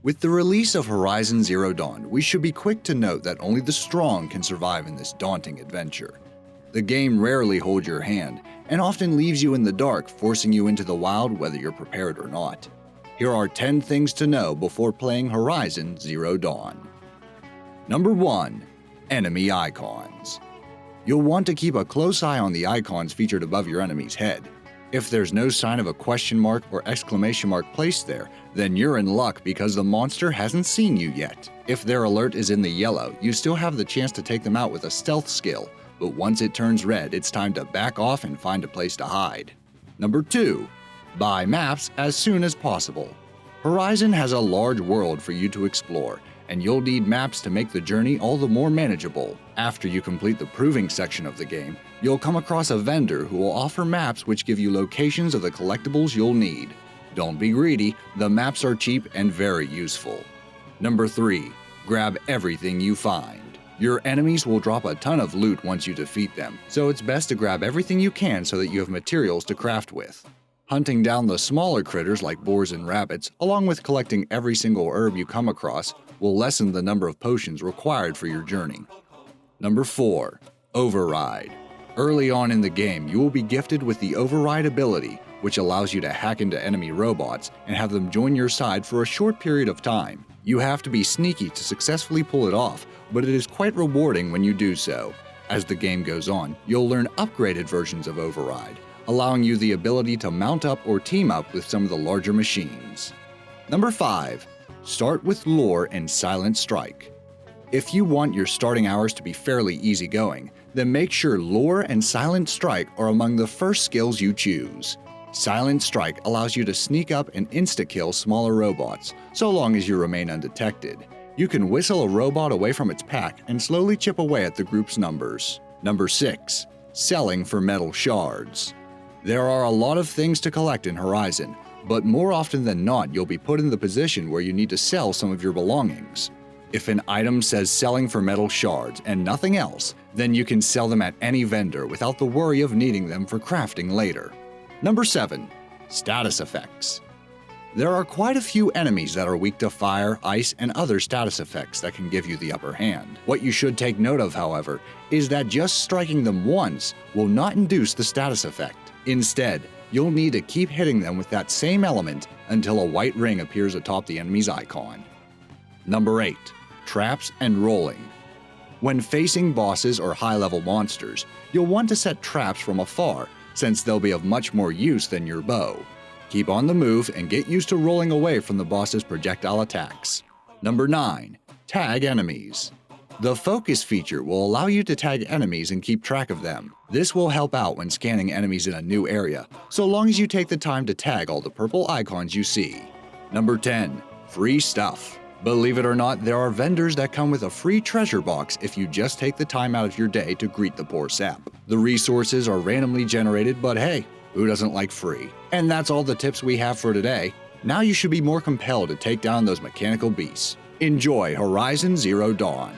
With the release of Horizon Zero Dawn, we should be quick to note that only the strong can survive in this daunting adventure. The game rarely holds your hand, and often leaves you in the dark, forcing you into the wild whether you're prepared or not. Here are 10 things to know before playing Horizon Zero Dawn. Number 1. Enemy Icons. You'll want to keep a close eye on the icons featured above your enemy's head. If there's no sign of a question mark or exclamation mark placed there, then you're in luck because the monster hasn't seen you yet. If their alert is in the yellow, you still have the chance to take them out with a stealth skill, but once it turns red, it's time to back off and find a place to hide. Number 2. Buy maps as soon as possible. Horizon has a large world for you to explore, and you'll need maps to make the journey all the more manageable. After you complete the proving section of the game, you'll come across a vendor who will offer maps which give you locations of the collectibles you'll need. Don't be greedy, the maps are cheap and very useful. Number 3. Grab everything you find. Your enemies will drop a ton of loot once you defeat them, so it's best to grab everything you can so that you have materials to craft with. Hunting down the smaller critters like boars and rabbits, along with collecting every single herb you come across, will lessen the number of potions required for your journey. Number 4. Override. Early on in the game, you will be gifted with the Override ability, which allows you to hack into enemy robots and have them join your side for a short period of time. You have to be sneaky to successfully pull it off, but it is quite rewarding when you do so. As the game goes on, you'll learn upgraded versions of Override, allowing you the ability to mount up or team up with some of the larger machines. Number 5. Start with Lure and Silent Strike. If you want your starting hours to be fairly easygoing, then make sure Lure and Silent Strike are among the first skills you choose. Silent Strike allows you to sneak up and insta-kill smaller robots, so long as you remain undetected. You can whistle a robot away from its pack and slowly chip away at the group's numbers. Number 6. Selling for metal shards. There are a lot of things to collect in Horizon, but more often than not you'll be put in the position where you need to sell some of your belongings. If an item says selling for metal shards and nothing else, then you can sell them at any vendor without the worry of needing them for crafting later. Number 7. Status effects. There are quite a few enemies that are weak to fire, ice, and other status effects that can give you the upper hand. What you should take note of, however, is that just striking them once will not induce the status effect. Instead, you'll need to keep hitting them with that same element until a white ring appears atop the enemy's icon. Number 8. Traps and rolling. When facing bosses or high-level monsters, you'll want to set traps from afar, since they'll be of much more use than your bow. Keep on the move and get used to rolling away from the boss's projectile attacks. Number 9. Tag enemies. The focus feature will allow you to tag enemies and keep track of them. This will help out when scanning enemies in a new area, so long as you take the time to tag all the purple icons you see. Number 10. Free stuff. Believe it or not, there are vendors that come with a free treasure box if you just take the time out of your day to greet the poor sap. The resources are randomly generated, but hey, who doesn't like free? And that's all the tips we have for today. Now you should be more compelled to take down those mechanical beasts. Enjoy Horizon Zero Dawn.